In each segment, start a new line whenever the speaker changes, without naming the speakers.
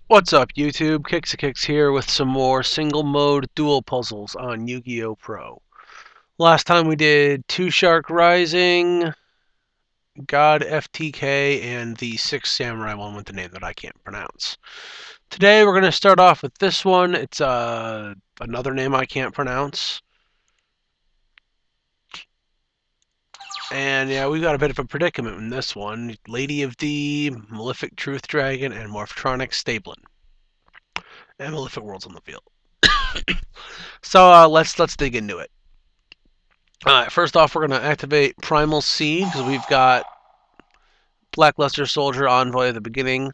What's up, YouTube? Qixaqyx here with some more single mode duel puzzles on Yu-Gi-Oh! Pro. Last time we did Two Shark Rising, God FTK, and the Six Samurai one with the name that I can't pronounce. Today we're going to start off with this one. It's another name I can't pronounce. And yeah, we got a bit of a predicament in this one. Lady of D, Malefic Truth Dragon, and Morphtronic Stablin. And Malefic Worlds on the field. So let's dig into it. Alright, first off, we're going to activate Primal Seed because we've got Blackluster Soldier Envoy at the beginning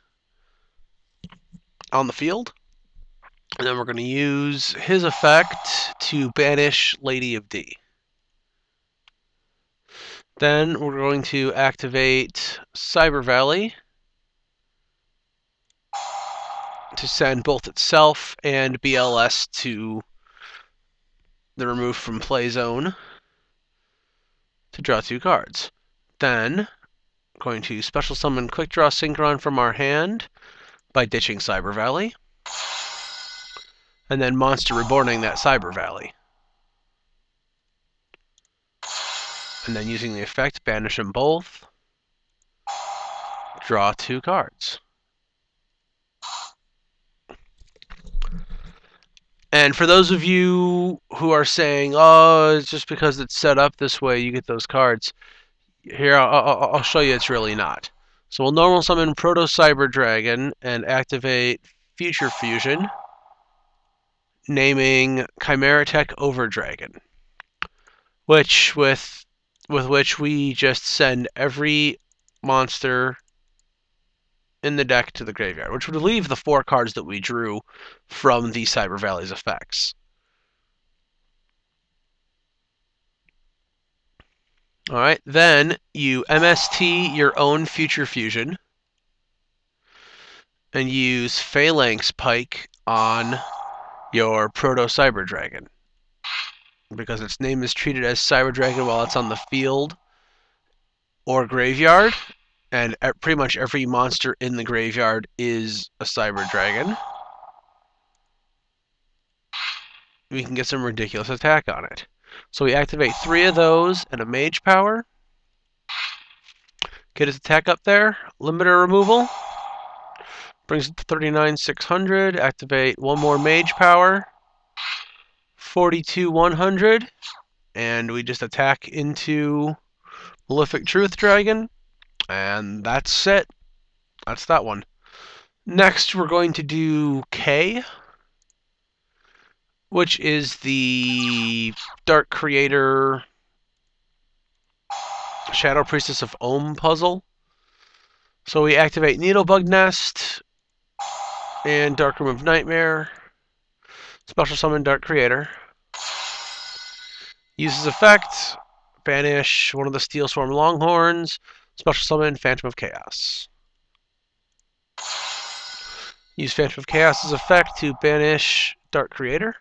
on the field. And then we're going to use his effect to banish Lady of D. Then we're going to activate Cyber Valley to send both itself and BLS to the remove from play zone to draw 2 cards. Then going to special summon Quick Draw Synchron from our hand by ditching Cyber Valley, and then monster reborning that Cyber Valley. And then using the effect, banish them both, draw 2 cards. And for those of you who are saying, oh, it's just because it's set up this way you get those cards, here, I'll show you it's really not. So we'll normal summon Proto Cyber Dragon and activate Future Fusion, naming Chimera Tech Overdragon, which with which we just send every monster in the deck to the graveyard, which would leave the 4 cards that we drew from the Cyber Valley's effects. Alright, then you MST your own Future Fusion and use Phalanx Pike on your Proto Cyber Dragon, because its name is treated as Cyber Dragon while it's on the field or graveyard, and pretty much every monster in the graveyard is a Cyber Dragon. We can get some ridiculous attack on it. So we activate 3 of those and a Mage Power. Get his attack up there. Limiter removal. Brings it to 39,600. Activate 1 more Mage Power. 42,100. And we just attack into Malefic Truth Dragon. And that's it. That's that one. Next, we're going to do K, which is the Dark Creator Shadow Priestess of Ohm puzzle. So we activate Needlebug Nest and Dark Room of Nightmare. Special summon Dark Creator. Uses effect, banish one of the Steel Swarm Longhorns. Special summon Phantom of Chaos. Use Phantom of Chaos's effect to banish Dark Creator,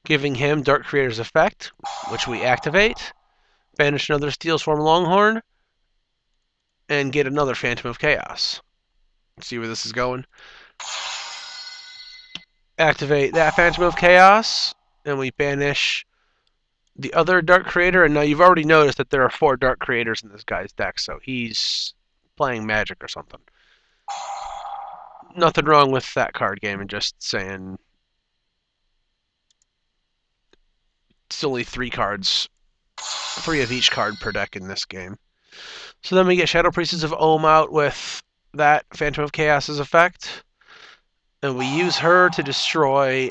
giving him Dark Creator's effect, which we activate. Banish another Steel Swarm Longhorn, and get another Phantom of Chaos. Let's see where this is going. Activate that Phantom of Chaos, and we banish the other Dark Creator. And now you've already noticed that there are 4 Dark Creators in this guy's deck, so he's playing Magic or something. Nothing wrong with that card game, and just saying it's only 3 cards, 3 of each card per deck in this game. So then we get Shadow Priestess of Ohm out with that Phantom of Chaos's effect, and we use her to destroy,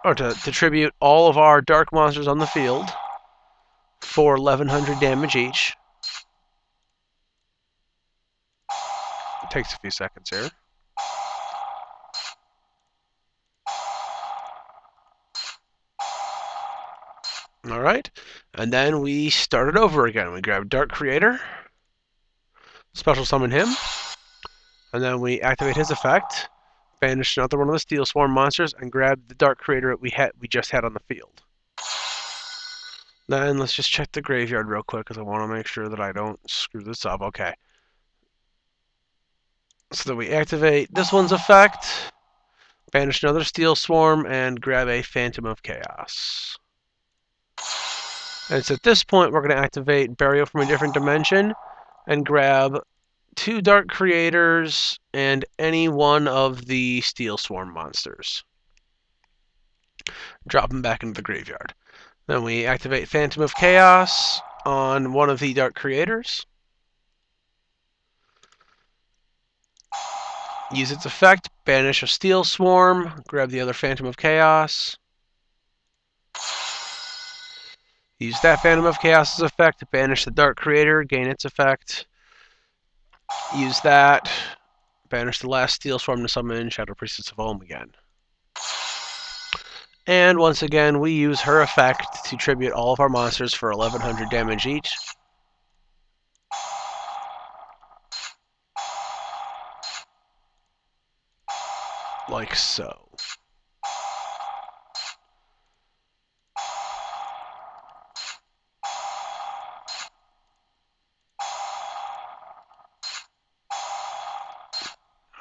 or to tribute all of our dark monsters on the field for 1,100 damage each. It takes a few seconds here. Alright, and then we start it over again. We grab Dark Creator, special summon him, and then we activate his effect, banish another one of the Steel Swarm monsters, and grab the Dark Creator we just had on the field. Then let's just check the graveyard real quick, because I want to make sure that I don't screw this up. Okay. So then we activate this one's effect, banish another Steel Swarm, and grab a Phantom of Chaos. And it's at this point we're going to activate Burial from a Different Dimension and grab 2 Dark Creators and any one of the Steel Swarm monsters. Drop them back into the graveyard. Then we activate Phantom of Chaos on one of the Dark Creators. Use its effect, banish a Steel Swarm, grab the other Phantom of Chaos. Use that Phantom of Chaos's effect to banish the Dark Creator, gain its effect. Use that, banish the last Steel Swarm to summon Shadow Priestess of Olm again. And once again, we use her effect to tribute all of our monsters for 1100 damage each. Like so.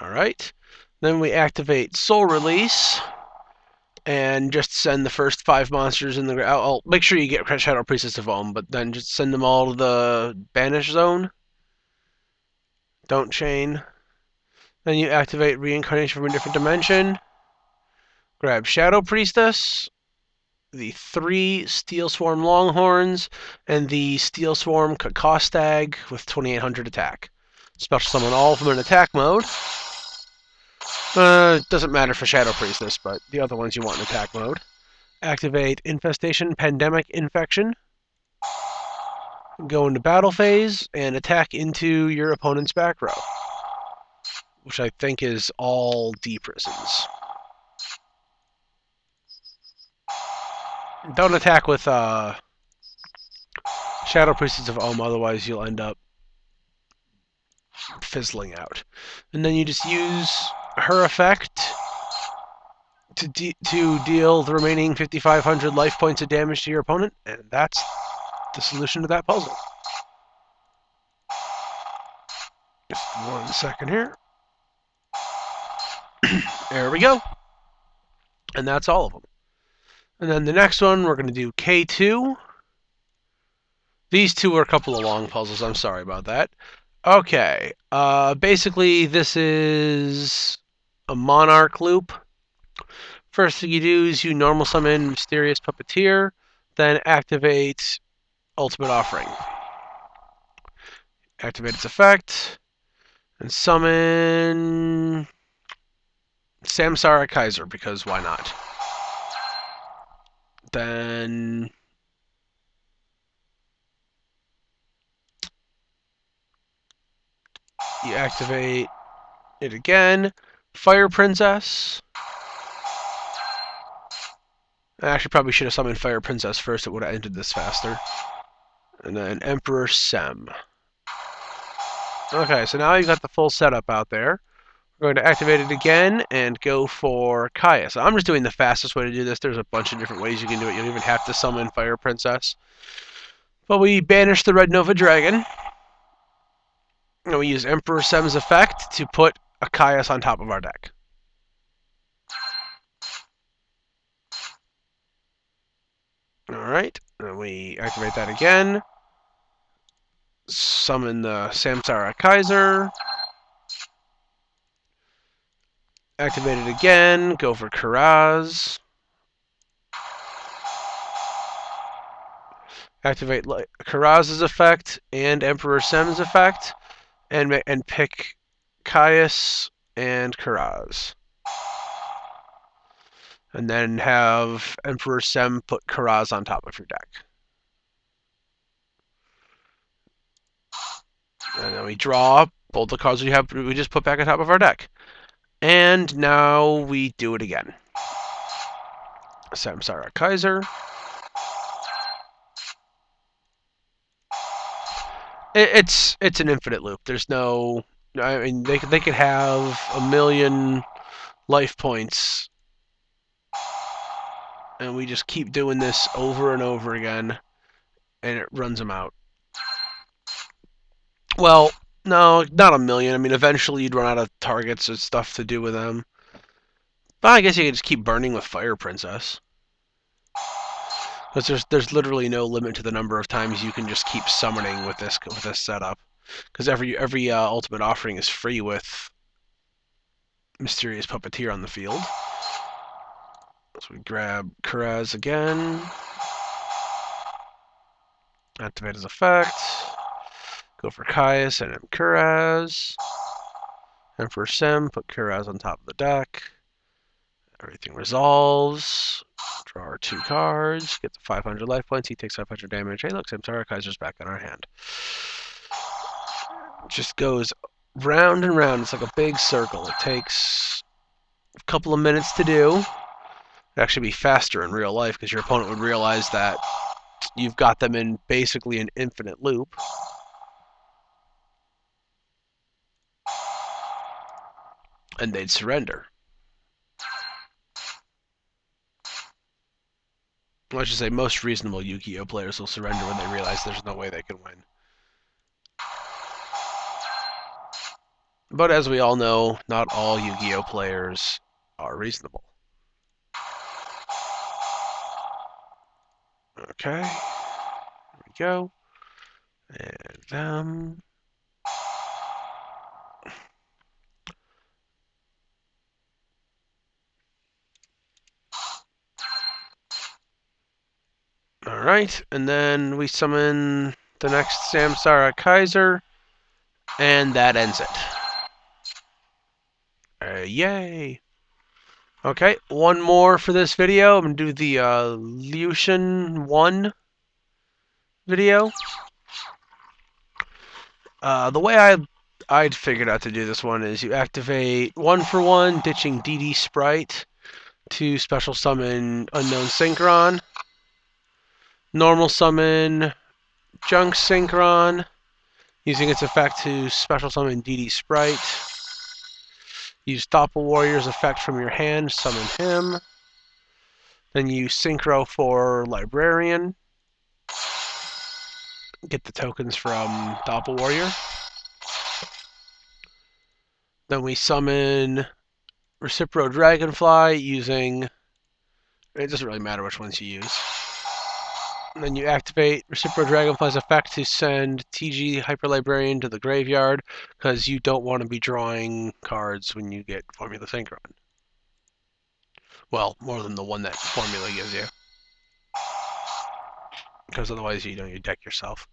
Alright. Then we activate Soul Release and just send the first 5 monsters in the... I'll make sure you get Shadow Priestess of Olm, but then just send them all to the Banish Zone. Don't chain. Then you activate Reincarnation from a Different Dimension. Grab Shadow Priestess, the 3 Steel Swarm Longhorns, and the Steel Swarm Qixaqyx with 2800 attack. Special summon all of them in attack mode. Doesn't matter for Shadow Priestess, but the other ones you want in attack mode. Activate Infestation Pandemic Infection. Go into battle phase and attack into your opponent's back row, which I think is all D prisons. Don't attack with Shadow Priestess of Olm, otherwise you'll end up fizzling out. And then you just use her effect to deal the remaining 5,500 life points of damage to your opponent, and that's the solution to that puzzle. Just 1 second here. There we go. And that's all of them. And then the next one, we're going to do K2. These two are a couple of long puzzles. I'm sorry about that. Okay. Basically, this is a Monarch loop. First thing you do is you normal summon Mysterious Puppeteer, then activate Ultimate Offering. Activate its effect, and summon Samsara Kaiser, because why not? Then you activate it again. Fire Princess. I actually probably should have summoned Fire Princess first. It would have ended this faster. And then Emperor Sem. Okay, so now you've got the full setup out there. We're going to activate it again and go for Qixaqyx. So I'm just doing the fastest way to do this. There's a bunch of different ways you can do it. You don't even have to summon Fire Princess. But we banish the Red Nova Dragon. And we use Emperor Sem's effect to put a Qixaqyx on top of our deck. Alright, and we activate that again. Summon the Samsara Kaiser. Activate it again. Go for Karaz. Activate Karaz's effect and Emperor Sem's effect, and pick Qixaqyx and Karaz. And then have Emperor Sem put Karaz on top of your deck. And then we draw both the cards we just put back on top of our deck. And now we do it again. Samsara Kaiser. It's an infinite loop. There's no... I mean, they could have a million life points, and we just keep doing this over and over again, and it runs them out. Well, No, not a million. I mean, eventually you'd run out of targets and stuff to do with them. But I guess you could just keep burning with Fire Princess. Because there's literally no limit to the number of times you can just keep summoning with this setup. Because every ultimate offering is free with Mysterious Puppeteer on the field. So we grab Qixaqyx again. Activate his effect. Go for Caius and Qixaqyx. And for Sim, put Qixaqyx on top of the deck. Everything resolves. Draw our 2 cards. Get the 500 life points. He takes 500 damage. Hey, look, Samsara Kaiser's back in our hand. It just goes round and round. It's like a big circle. It takes a couple of minutes to do. It'd actually be faster in real life because your opponent would realize that you've got them in basically an infinite loop. And they'd surrender. I should say most reasonable Yu-Gi-Oh players will surrender when they realize there's no way they can win. But as we all know, not all Yu-Gi-Oh players are reasonable. Okay, here we go. And them. Alright, and then we summon the next Samsara Kaiser, and that ends it. Yay! Okay, one more for this video. I'm going to do the Lucian 1 video. The way I'd figured out to do this one is you activate 1-for-1, ditching DD Sprite to special summon Unknown Synchron. Normal summon Junk Synchron, using its effect to special summon DD Sprite. Use Doppel Warrior's effect from your hand, summon him. Then use Synchro for Librarian. Get the tokens from Doppel Warrior. Then we summon Recipro Dragonfly using... It doesn't really matter which ones you use. And then you activate Recipro Dragonfly's effect to send TG Hyper Librarian to the graveyard, because you don't want to be drawing cards when you get Formula Synchron. Well, more than the one that Formula gives you. Because otherwise you deck yourself.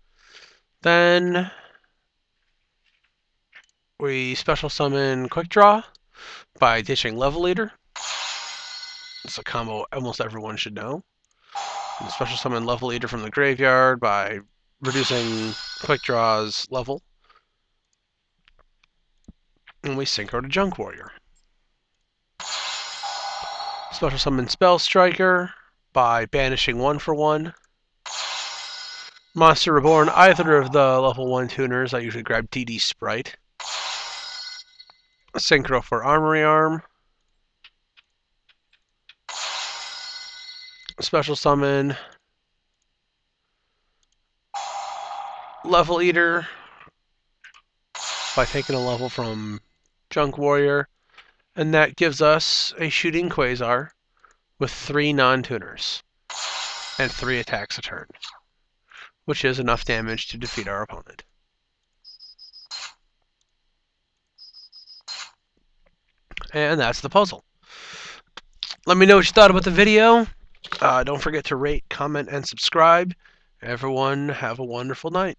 Then we special summon Quick Draw by ditching Level Leader. It's a combo almost everyone should know. And special summon Level Leader from the graveyard by reducing Quick Draw's level. And we synchro to Junk Warrior. Special summon Spell Striker by banishing 1-for-1. Monster Reborn either of the level 1 tuners. I usually grab DD Sprite. Synchro for Armory Arm. Special summon Level Eater by taking a level from Junk Warrior, and that gives us a Shooting Quasar with 3 non-tuners and 3 attacks a turn, which is enough damage to defeat our opponent. And that's the puzzle. Let me know what you thought about the video. Don't forget to rate, comment, and subscribe. Everyone, have a wonderful night.